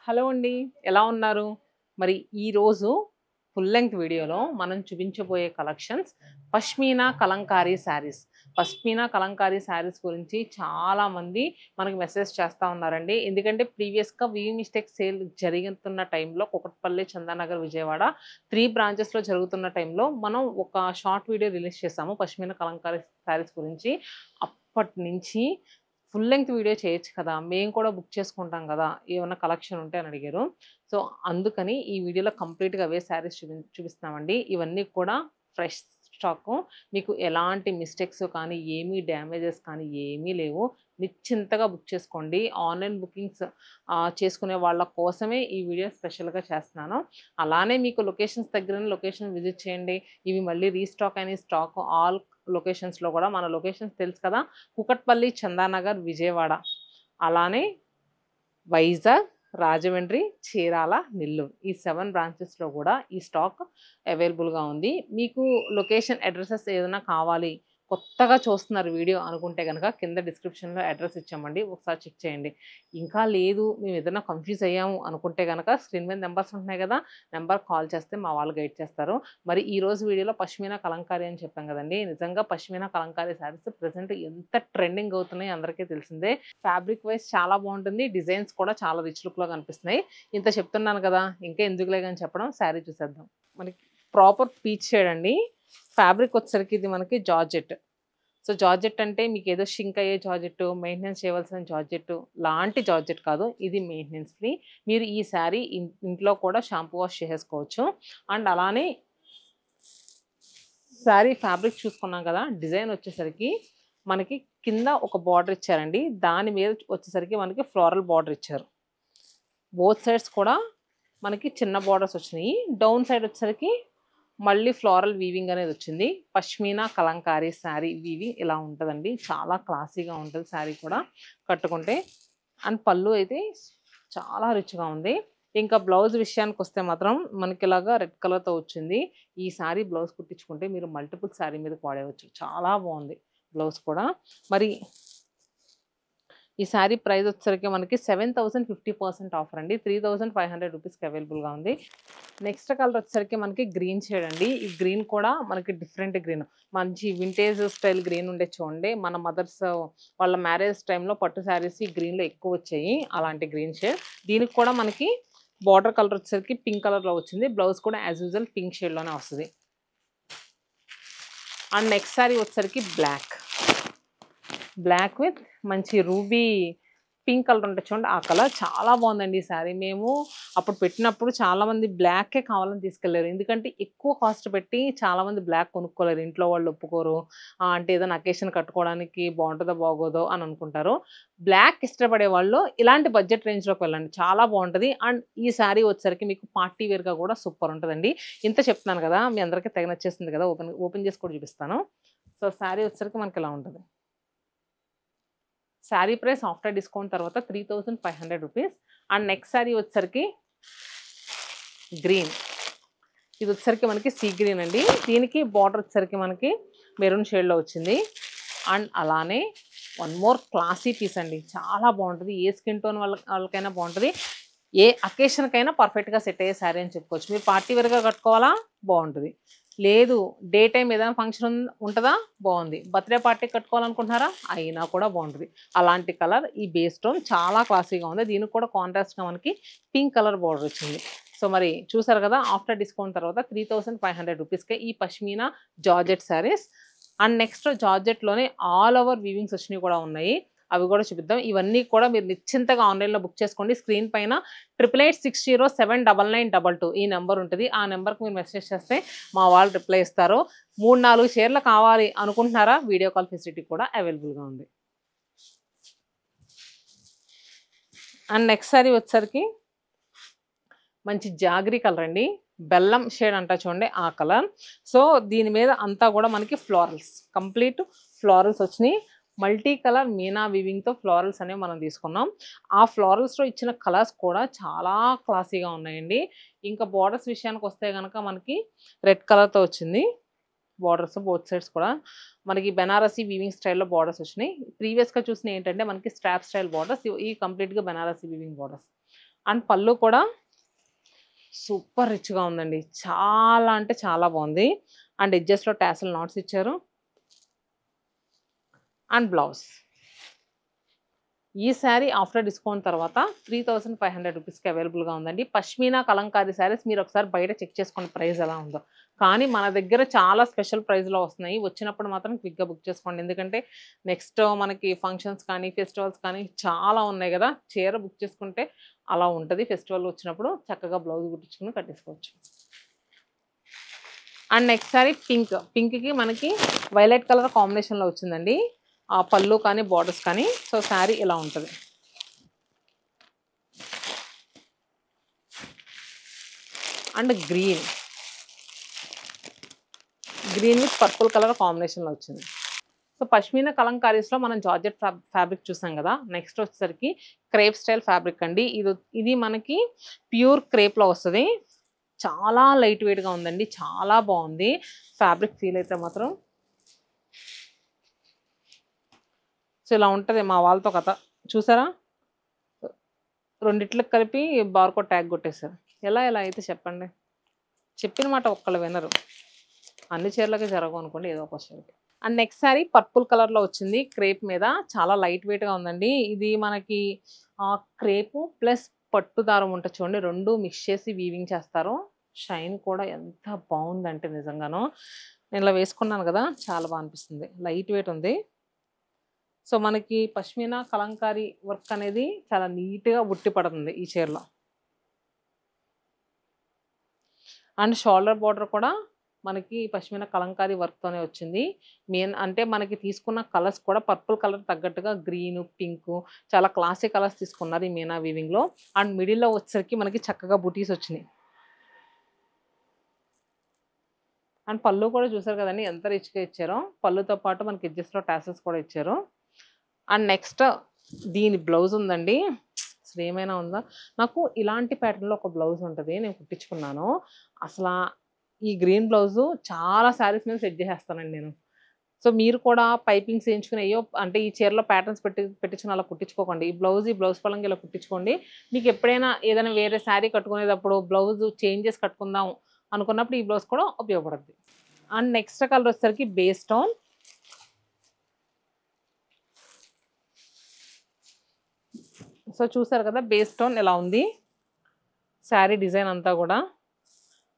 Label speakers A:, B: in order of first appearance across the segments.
A: Hello అండి. ఎలా ఉన్నారు? మరి ఈరోజు ఫుల్ లెంగ్త్ వీడియోలో మనం చూపించబోయే కలెక్షన్స్ పష్మీనా కలంకారీ శారీస్. పష్మీనా కలంకారీ శారీస్ గురించి చాలామంది మనకు మెసేజ్ చేస్తా ఉన్నారండి. ఎందుకంటే ప్రీవియస్‌గా వి మిస్టేక్ సేల్ జరుగుతున్న టైంలో కూకట్పల్లి, చందానగర్, విజయవాడ 3 బ్రాంచెస్‌లో జరుగుతున్న టైంలో మనం ఒక షార్ట్ వీడియో రిలీజ్ చేసాము పష్మీనా కలంకారీ శారీస్ గురించి. అప్పటినుంచి ఫుల్ లెంగ్త్ వీడియో చేయొచ్చు కదా! మేము కూడా బుక్ చేసుకుంటాం గదా! ఏమన్నా కలెక్షన్ ఉంటే అని అడిగారు. సో, అందుకని ఈ వీడియోలో కంప్లీట్‌గా అవే శారీస్ చూపిస్తున్నామండి. ఇవన్నీ కూడా ఫ్రెష్ స్టాకు. మీకు ఎలాంటి మిస్టేక్స్ కానీ, ఏమీ డ్యామేజెస్ కానీ ఏమీ లేవు. నిశ్చింతగా బుక్ చేసుకోండి. ఆన్‌లైన్ బుకింగ్స్ చేసుకునే వాళ్ళ కోసమే ఈ వీడియో స్పెషల్‌గా చేస్తున్నాను. అలానే మీకు లొకేషన్స్ దగ్గరున్న లొకేషన్ విజిట్ చేయండి. ఇవి మళ్ళీ రీస్టాక్ అయిన స్టాక్ ఆల్ లొకేషన్స్‌లో గూడా మన లొకేషన్స్ తెలుసు కదా! కూకట్పల్లి, చందానగర్, విజయవాడ. అలానే వైజాగ్, రాజమండ్రి, చీరాల, నెల్లూరు. ఈ 7 బ్రాంచెస్‌లో గూడా ఈ స్టాక్ అవైలబుల్‌గా ఉంది. మీకు లొకేషన్ అడ్రెసెస్ ఏదైనా కావాలి, కొత్తగా చూస్తున్నారు వీడియో అనుకుంటే గనక కింద డిస్క్రిప్షన్‌లో అడ్రెస్ ఇచ్చామండి. ఒకసారి చెక్ చేయండి. ఇంకా లేదు మేము ఏదైనా కన్‌ఫ్యూజ్ అయ్యాము అనుకుంటే గనక స్క్రీన్ మీద నంబర్స్ ఉంటున్నాయి గదా! నంబర్‌కి కాల్ చేస్తే మా వాళ్ళు గైడ్ చేస్తారు. మరి ఈరోజు వీడియోలో పష్మీనా కలంకారీ అని చెప్పాం గదండీ! నిజంగా పష్మీనా కలంకారీ శారీస్ ప్రెజెంట్ ఎంత ట్రెండింగ్ అవుతున్నాయి అందరికీ తెలిసిందే. ఫ్యాబ్రిక్ వైస్ చాలా బావుంటుంది. డిజైన్స్ కూడా చాలా రిచ్ లుక్‌లో కనిపిస్తున్నాయి. ఇంత చెప్తున్నాను కదా! ఇంకా ఎందుకులే గాని చెప్పడం శారీ చూసేద్దాం. మనకి ప్రాపర్ పీచ్ షేడ్ అండి. ఫ్యాబ్రిక్ వచ్చేసరికి ఇది మనకి జార్జెట్. సో, జార్జెట్ అంటే మీకేదో షింక్ అయ్యే జార్జెట్టు, మెయింటెనెన్స్ చేయవలసిన జార్జెట్టు లాంటి జార్జెట్ కాదు. ఇది మెయింటెనెన్స్ ఫ్రీ. మీరు ఈ శారీ ఇంట్లో కూడా షాంపూ వాష్ చేసేసుకోవచ్చు. అండ్ అలానే శారీ ఫ్యాబ్రిక్ చూసుకున్నాం కదా! డిజైన్ వచ్చేసరికి మనకి కింద ఒక బార్డర్ ఇచ్చారండి. దాని మీద వచ్చేసరికి మనకి ఫ్లోరల్ బార్డర్ ఇచ్చారు. బోత్ సైడ్స్ కూడా మనకి చిన్న బార్డర్స్ వచ్చినాయి. డౌన్ సైడ్ వచ్చేసరికి మళ్ళీ ఫ్లోరల్ వీవింగ్ అనేది వచ్చింది. పష్మీనా కలంకారీ శారీ వీవింగ్ ఇలా ఉంటదండి. చాలా క్లాసీగా ఉంటది శారీ కూడా కట్టుకుంటే. అండ్ పళ్ళు అయితే చాలా రిచ్‌గా ఉంది. ఇంకా బ్లౌజ్ విషయానికొస్తే మాత్రం మనకిలాగా రెడ్ కలర్‌తో వచ్చింది. ఈ శారీ బ్లౌజ్ కుట్టించుకుంటే మీరు మల్టిపుల్ శారీ మీదకి వాడేయవచ్చు. చాలా బావుంది బ్లౌజ్ కూడా. మరి ఈ శారీ ప్రైస్ వచ్చేసరికి మనకి 7,050% ఆఫర్ అండి. 3,500 రూపీస్‌కి అవైలబుల్‌గా ఉంది. నెక్స్ట్ కలర్ వచ్చేసరికి మనకి గ్రీన్ షేడ్ అండి. ఈ గ్రీన్ కూడా మనకి డిఫరెంట్ గ్రీన్. మంచి వింటేజ్ స్టైల్ గ్రీన్ ఉండేది చూడండి. మన మదర్స్ వాళ్ళ మ్యారేజ్ టైమ్‌లో పట్టు శారీస్ ఈ గ్రీన్‌లో ఎక్కువొచ్చాయి. అలాంటి గ్రీన్ షేడ్. దీనికి కూడా మనకి బార్డర్ కలర్ వచ్చేసరికి పింక్ కలర్‌లో వచ్చింది. బ్లౌజ్ కూడా యాజ్ యూజువల్ పింక్ షేడ్‌లోనే వస్తది. అండ్ నెక్స్ట్ శారీ వచ్చేసరికి బ్లాక్. బ్లాక్ విత్ మంచి రూబీ పింక్ కలర్ ఉంటది చూడండి. ఆ కలర్ చాలా బావుందండి ఈ శారీ. మేము అప్పుడు పెట్టినప్పుడు చాలామంది బ్లాకే కావాలని తీసుకెళ్లారు. ఎందుకంటే ఎక్కువ కాస్ట్ పెట్టి చాలామంది బ్లాక్ కొనుక్కోలేరు. ఇంట్లో వాళ్ళు ఒప్పుకోరు. అంటే ఏదైనా అకేషన్ కట్టుకోవడానికి బావుంటదో, బాగోదో అని అనుకుంటారు. బ్లాక్ ఇష్టపడే వాళ్ళు ఇలాంటి బడ్జెట్ రేంజ్‌లోకి వెళ్ళండి. చాలా బావుంటది. అండ్ ఈ శారీ వచ్చేసరికి మీకు పార్టీ వేర్‌గా కూడా సూపర్ ఉంటదండి. ఇంత చెప్తున్నాను కదా! మీ అందరికీ తెగ నచ్చేసింది కదా! ఓపెన్ చేసి కూడా చూపిస్తాను. సో, శారీ వచ్చేసరికి మనకి ఇలా ఉంటది. శారీ ప్రైస్ ఆఫ్టర్ డిస్కౌంట్ తర్వాత 3,500 రూపీస్. అండ్ నెక్స్ట్ శారీ వచ్చేసరికి గ్రీన్. ఇది వచ్చేసరికి మనకి సీ గ్రీన్ అండి. దీనికి బార్డర్ వచ్చేసరికి మనకి మెరూన్ షేడ్‌లో వచ్చింది. అండ్ అలానే వన్ మోర్ క్లాసీ పీస్ అండి. చాలా బావుంటది. ఏ స్కిన్ టోన్ వాళ్ళకైనా బావుంటది. ఏ అకేషన్‌కైనా పర్ఫెక్ట్‌గా సెట్ అయ్యే శారీ అని చెప్పుకోవచ్చు. మీరు పార్టీ వేర్‌గా కట్టుకోవాలా? బావుంటది. లేదు డే టైమ్ ఏదైనా ఫంక్షన్ ఉంటదా? బావుంది. బర్త్‌డే పార్టీకి కట్టుకోవాలనుకుంటున్నారా? అయినా కూడా బావుంటది. అలాంటి కలర్ ఈ బేస్ టోన్ చాలా క్లాసీగా ఉంది. దీనికి కూడా కాంట్రాస్ట్‌గా మనకి పింక్ కలర్ బార్డర్ వచ్చింది. సో, మరి చూసారు కదా! ఆఫ్టర్ డిస్కౌంట్ తర్వాత 3,500 రూపీస్‌కే ఈ pashmina georgette saris. And next జార్జెట్‌లోనే ఆల్ ఓవర్ వీవింగ్స్ వచ్చినవి కూడా ఉన్నాయి. అవి కూడా చూపిద్దాం. ఇవన్నీ కూడా మీరు నిశ్చింతగా ఆన్‌లైన్‌లో బుక్ చేసుకోండి. స్క్రీన్ పైన 8886079922 ఈ నంబర్ ఉంటది. ఆ నంబర్‌కి మీరు మెసేజ్ చేస్తే మా వాళ్ళు రిప్లై ఇస్తారు. 3, 4 చీరలు కావాలి అనుకుంటున్నారా? వీడియో కాల్ ఫెసిలిటీ కూడా అవైలబుల్‌గా ఉంది. అండ్ నెక్స్ట్ సారీ వచ్చేసరికి మంచి జాగరీ కలర్ అండి. బెల్లం షేడ్ అంటా చూడండి ఆ కలర్. సో, దీని మీద అంతా కూడా మనకి ఫ్లోరల్స్. కంప్లీట్ ఫ్లోరల్స్ వచ్చినియి. మల్టీ కలర్ మీనా వీవింగ్‌తో ఫ్లోరల్స్ అనేవి మనం తీసుకున్నాం. ఆ ఫ్లోరల్స్‌లో ఇచ్చిన కలర్స్ కూడా చాలా క్లాసీగా ఉన్నాయండి. ఇంకా బోర్డర్స్ విషయానికొస్తే గనక మనకి రెడ్ కలర్‌తో వచ్చింది. బోర్డర్స్ బోత్ సైడ్స్ కూడా. మనకి బెనారసి వీవింగ్ స్టైల్‌లో బోర్డర్స్ వచ్చినియి. ప్రీవియస్‌గా చూసినయి ఏంటంటే మనకి స్ట్రాప్ స్టైల్ బోర్డర్స్. ఇవి కంప్లీట్‌గా బెనారసి వీవింగ్ బోర్డర్స్. అండ్ పళ్ళు కూడా సూపర్ రిచ్గా ఉందండి, చాలా అంటే చాలా బాగుంది. అండ్ ఎడ్జెస్లో టాసల్ నాట్స్ ఇచ్చారు. And blouse. ఈ శారీ ఆఫ్టర్ డిస్కౌంట్ తర్వాత 3500 రూపీస్కి అవైలబుల్గా ఉందండి. పష్మీనా కలంకారీ శారీస్ మీరు ఒకసారి బయట చెక్ చేసుకోండి ప్రైస్ ఎలా ఉందో. కానీ మన దగ్గర చాలా స్పెషల్ ప్రైస్లో వస్తున్నాయి. వచ్చినప్పుడు మాత్రం క్విక్గా బుక్ చేసుకోండి. ఎందుకంటే నెక్స్ట్ మనకి ఫంక్షన్స్ కానీ ఫెస్టివల్స్ కానీ చాలా ఉన్నాయి కదా. చీర బుక్ చేసుకుంటే అలా ఉంటుంది. ఫెస్టివల్ వచ్చినప్పుడు చక్కగా బ్లౌజ్ కుట్టించుకుని కట్టేసుకోవచ్చు. అండ్ నెక్స్ట్ శారీ పింక్కి మనకి వైలెట్ కలర్ కాంబినేషన్లో వచ్చిందండి. ఆ పళ్ళు కానీ బార్డర్స్ కానీ. సో శారీ ఇలా ఉంటుంది. And green with purple colour కాంబినేషన్లో వచ్చింది. సో పష్మీనా కలంకారీస్లో మనం జార్జెట్ ఫ్యాబ్రిక్ చూసాం కదా. నెక్స్ట్ వచ్చేసరికి క్రేప్ స్టైల్ ఫ్యాబ్రిక్ అండి. ఇది మనకి ప్యూర్ క్రేప్లో వస్తుంది. చాలా లైట్ వెయిట్గా ఉందండి, చాలా బాగుంది ఫ్యాబ్రిక్. ఫీల్ అయితే మాత్రం సో ఇలా ఉంటుంది. మా వాళ్ళతో కథ చూసారా, రెండిట్లకు కలిపి బార్కోడ్ ట్యాగ్ కొట్టేశారు. ఎలా అయితే చెప్పండి, చెప్పిన మాట ఒక్కళ్ళు వినరు. అన్ని చీరలకి జరగవు అనుకోండి, ఏదో ఒక చీరకి. అండ్ నెక్స్ట్ శారీ పర్పుల్ కలర్లో వచ్చింది, క్రేప్ మీద. చాలా లైట్ వెయిట్గా ఉందండి. ఇది మనకి క్రేపు ప్లస్ పట్టు దారం ఉంటుంది చూడండి, రెండు మిక్స్ చేసి వీవింగ్ చేస్తారు. షైన్ కూడా ఎంత బాగుందంటే నిజంగాను. నేను ఇలా వేసుకున్నాను కదా, చాలా బాగా అనిపిస్తుంది. లైట్ వెయిట్ ఉంది. సో మనకి పష్మీనా కలంకారీ వర్క్ అనేది చాలా నీట్గా ఉట్టి పడుతుంది ఈ చీరలో. అండ్ షోల్డర్ బార్డర్ కూడా మనకి పష్మీనా కలంకారీ వర్క్తోనే వచ్చింది. మెయిన్ అంటే మనకి తీసుకున్న కలర్స్ కూడా పర్పుల్ కలర్ తగ్గట్టుగా గ్రీను, పింకు చాలా క్లాసిక్ కలర్స్ తీసుకున్నారు ఈ మీనా వీవింగ్లో. అండ్ మిడిల్లో వచ్చేసరికి మనకి చక్కగా బుటీస్ వచ్చినాయి. అండ్ పళ్ళు కూడా చూసారు కదండి ఎంత రిచ్గా ఇచ్చారో. పళ్ళుతో పాటు మనకి ఎడ్జెస్లో టాసల్స్ కూడా ఇచ్చారు. అండ్ నెక్స్ట్ దీని బ్లౌజ్ ఉందండి, అసలు ఏమైనా ఉందా. నాకు ఇలాంటి ప్యాటర్న్లో ఒక బ్లౌజ్ ఉంటుంది, నేను కుట్టించుకున్నాను. అసలు ఈ గ్రీన్ బ్లౌజు చాలా శారీస్ మీద సెట్ చేసేస్తానండి నేను. సో మీరు కూడా పైపింగ్స్ వేయించుకుని అయ్యో అంటే ఈ చీరలో ప్యాటర్న్స్ పెట్టించుకుని అలా కుట్టించుకోకండి. ఈ బ్లౌజ్ పరంగా ఇలా కుట్టించుకోండి. మీకు ఎప్పుడైనా ఏదైనా వేరే శారీ కట్టుకునేటప్పుడు బ్లౌజ్ చేంజ్ చేసి కట్టుకుందాం అనుకున్నప్పుడు ఈ బ్లౌజ్ కూడా ఉపయోగపడుతుంది. అండ్ నెక్స్ట్ కలర్ వచ్చేసరికి బేస్ టోన్. సో చూసారు కదా బేస్ టోన్ ఎలా ఉంది శారీ డిజైన్ అంతా కూడా.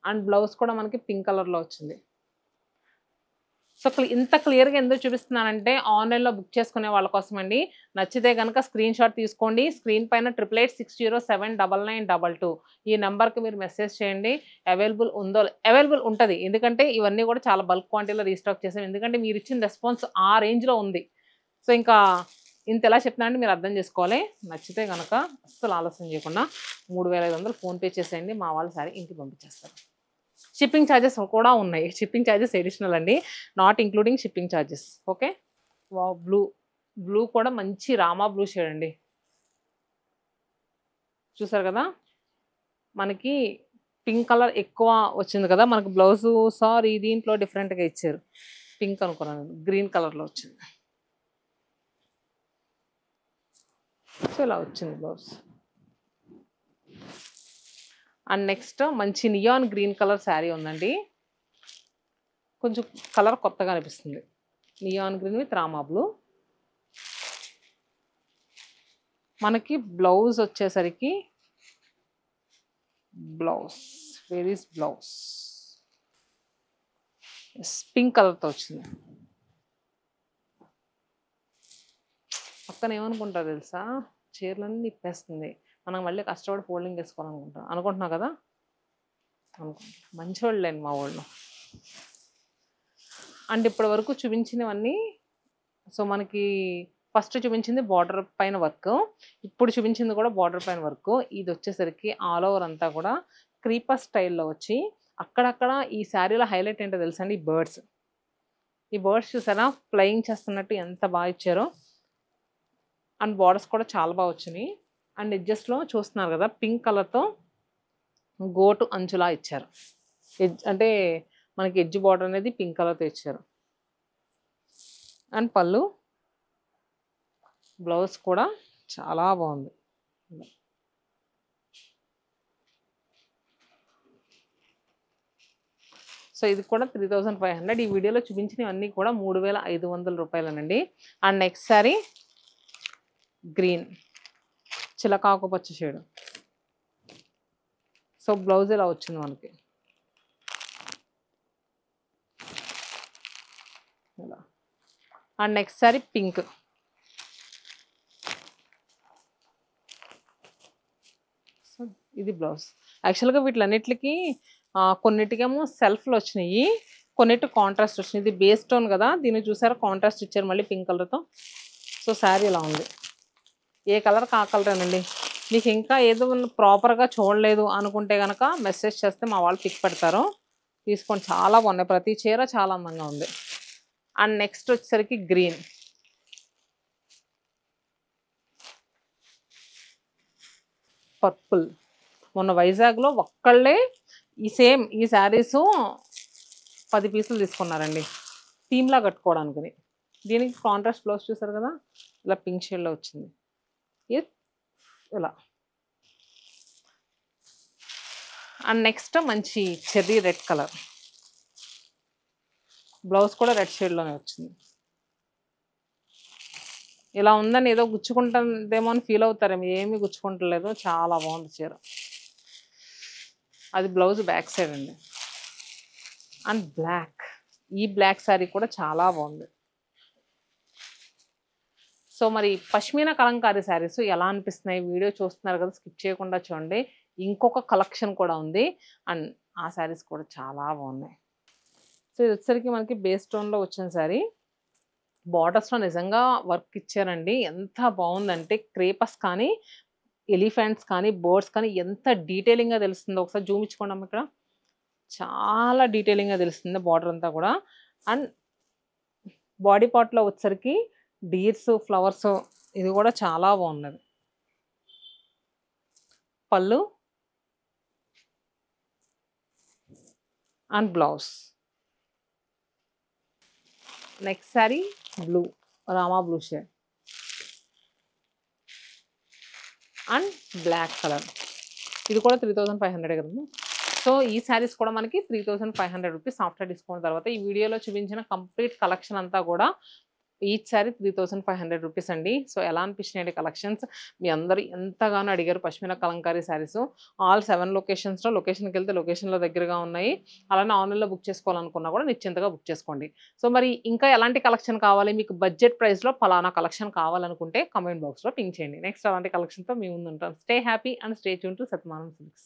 A: అండ్ బ్లౌజ్ కూడా మనకి పింక్ కలర్లో వచ్చింది. సో ఇంత క్లియర్గా ఎందుకు చూపిస్తున్నానంటే ఆన్లైన్లో బుక్ చేసుకునే వాళ్ళ కోసం అండి. నచ్చితే కనుక స్క్రీన్ షాట్ తీసుకోండి. స్క్రీన్ పైన 8886079922 ఈ నెంబర్కి మీరు మెసేజ్ చేయండి. అవైలబుల్ ఉంటుంది. ఎందుకంటే ఇవన్నీ కూడా చాలా బల్క్ క్వాంటిటీలో రీస్టాక్ చేసాం. ఎందుకంటే మీరు ఇచ్చిన రెస్పాన్స్ ఆ రేంజ్లో ఉంది. సో ఇంకా ఇంత ఎలా చెప్తున్నానంటే మీరు అర్థం చేసుకోవాలి. నచ్చితే కనుక అస్సలు ఆలస్యం చేయకుండా 3500 ఫోన్పే చేసేయండి, మా వాళ్ళ సారీ ఇంటికి పంపించేస్తారు. షిప్పింగ్ ఛార్జెస్ కూడా ఉన్నాయి. షిప్పింగ్ ఛార్జెస్ ఎడిషనల్ అండి, not including shipping charges. Okay. Blue కూడా మంచి రామా బ్లూ షేడ్ అండి. చూసారు కదా మనకి పింక్ కలర్ ఎక్కువ వచ్చింది కదా మనకి బ్లౌజు. సారీ దీంట్లో డిఫరెంట్గా ఇచ్చారు, పింక్ అనుకున్నాను, గ్రీన్ కలర్లో వచ్చింది. సో ఇలా వచ్చింది బ్లౌజ్. అండ్ నెక్స్ట్ మంచి నియాన్ గ్రీన్ కలర్ శారీ ఉందండి. కొంచెం కలర్ కొత్తగా అనిపిస్తుంది. Neon green with Rama blue. మనకి బ్లౌజ్ వచ్చేసరికి వేర్ ఈస్ బ్లౌజ్, పింక్ కలర్తో వచ్చింది. పక్కన ఏమనుకుంటారు తెలుసా, చీరలన్నీ ఇప్పేస్తుంది, మనం మళ్ళీ కష్టపడి ఫోల్డింగ్ అనుకుంటున్నావు కదా. మంచి వాళ్ళు లేండి మా వాళ్ళు. అండ్ ఇప్పటి వరకు చూపించినవన్నీ సో మనకి ఫస్ట్ చూపించింది బార్డర్ పైన వర్క్, ఇప్పుడు చూపించింది కూడా బార్డర్ పైన వర్క్. ఇది వచ్చేసరికి ఆల్ ఓవర్ అంతా కూడా క్రీపర్ స్టైల్లో వచ్చి అక్కడక్కడ ఈ శారీలో హైలైట్ ఏంటో తెలుసా అండి, ఈ బర్డ్స్ చూసారా ఫ్లయింగ్ చేస్తున్నట్టు ఎంత బాగా ఇచ్చారో. అండ్ బార్డర్స్ కూడా చాలా బాగా వచ్చినాయి. అండ్ ఎడ్జెస్లో చూస్తున్నారు కదా పింక్ కలర్తో గోటు అంచులా ఇచ్చారు. అంటే మనకి ఎడ్జ్ బార్డర్ అనేది పింక్ కలర్తో ఇచ్చారు. అండ్ పళ్ళు, బ్లౌజ్ కూడా చాలా బాగుంది. సో ఇది కూడా 3500. ఈ వీడియోలో చూపించినవన్నీ కూడా 3500 రూపాయలనండి. అండ్ నెక్స్ట్ సారీ గ్రీన్ చిలకాకు పచ్చ షేడ్. సో బ్లౌజ్ ఇలా వచ్చింది మనకి ఇలా. And next sorry pink. So ఇది బ్లౌజ్. యాక్చువల్గా వీటిలన్నిటికి కొన్నిటికేమో సెల్ఫ్లు వచ్చినాయి, కొన్నిటి కాంట్రాస్ట్ వచ్చినాయి. ఇది బేస్ టోన్ కదా, దీన్ని చూసారా కాంట్రాస్ట్ ఇచ్చారు మళ్ళీ పింక్ కలర్తో. సో శారీ ఇలా ఉంది. ఏ కలర్ ఆ కలరేనండి. మీకు ఇంకా ఏదో ప్రాపర్గా చూడలేదు అనుకుంటే కనుక మెసేజ్ చేస్తే మా వాళ్ళు పిక్ పెడతారు, తీసుకోండి. చాలా బాగున్నాయి, ప్రతి చీర చాలా అందంగా ఉంది. అండ్ నెక్స్ట్ వచ్చేసరికి గ్రీన్. పర్పుల్. మొన్న వైజాగ్లో ఒక్కళ్ళే ఈ శారీస్ 10 పీసులు తీసుకున్నారండి థీమ్లా కట్టుకోవడానికి. దీనికి కాంట్రాస్ట్ బ్లౌజ్ చూసారు కదా, ఇలా పింక్ షేడ్లో వచ్చింది. ఇలా. అండ్ నెక్స్ట్ మంచి చెర్రీ రెడ్ కలర్. బ్లౌజ్ కూడా రెడ్ షేడ్లోనే వచ్చింది. ఇలా ఉందని ఏదో గుచ్చుకుంటుందేమో అని ఫీల్ అవుతారేమో, ఏమీ గుచ్చుకుంటలేదు, చాలా బాగుంది చీర. అది బ్లౌజ్ బ్యాక్ సైడ్ అండి. And black. ఈ బ్లాక్ శారీ కూడా చాలా బాగుంది. సో మరి పష్మీనా కలంకారీ శారీస్ ఎలా అనిపిస్తున్నాయి వీడియో చూస్తున్నారు కదా, స్కిప్ చేయకుండా చూడండి. ఇంకొక కలెక్షన్ కూడా ఉంది అండ్ ఆ శారీస్ కూడా చాలా బాగున్నాయి. సో ఇది వచ్చేసరికి మనకి బేస్ టోన్లో వచ్చిన శారీ. బార్డర్స్లో నిజంగా వర్క్ ఇచ్చారండి, ఎంత బాగుందంటే క్రేపస్ కానీ ఎలిఫెంట్స్ కానీ బర్డ్స్ కానీ ఎంత డీటెయిలింగ్గా తెలుస్తుందో ఒకసారి జూమ్ ఇచ్చుకోండి అమ్మ. ఇక్కడ చాలా డీటెయిలింగ్గా తెలుస్తుంది బార్డర్ అంతా కూడా. అండ్ బాడీ పార్ట్లో వచ్చేసరికి డీర్స్ ఫ్లవర్స్, ఇది కూడా చాలా బాగున్నది. పళ్ళు and blouse. Next saree blue, Rama blue shade and black colour. ఇది కూడా 3500 కదా. సో ఈ శారీస్ కూడా మనకి 3500 రూపీస్ ఆఫ్టర్ డిస్కౌంట్ తర్వాత. ఈ వీడియోలో చూపించిన కంప్లీట్ కలెక్షన్ అంతా కూడా ఈచ్ శారీ 3500 రూపీస్ అండి. సో ఎలా అనిపించినాయి కలెక్షన్స్? మీ అందరూ ఎంతగానో అడిగారు పష్మీనా కలంకారీ శారీస్. ఆల్ 7 లొకేషన్స్లో, లొకేషన్కి వెళ్తే లొకేషన్లో దగ్గరగా ఉన్నాయి. అలానే ఆన్లైన్లో బుక్ చేసుకోవాలనుకున్నా కూడా నిశ్చింతగా బుక్ చేసుకోండి. సో మరి ఇంకా ఎలాంటి కలెక్షన్ కావాలి, మీకు బడ్జెట్ ప్రైస్లో పలానా కలెక్షన్ కావాలనుకుంటే కమెంట్ బాక్స్లో పింక్ చేయండి. నెక్స్ట్ అలాంటి కలెక్షన్తో మీ ముందు ఉంటాం. Stay happy and stay tuned to Sathyamanam silks.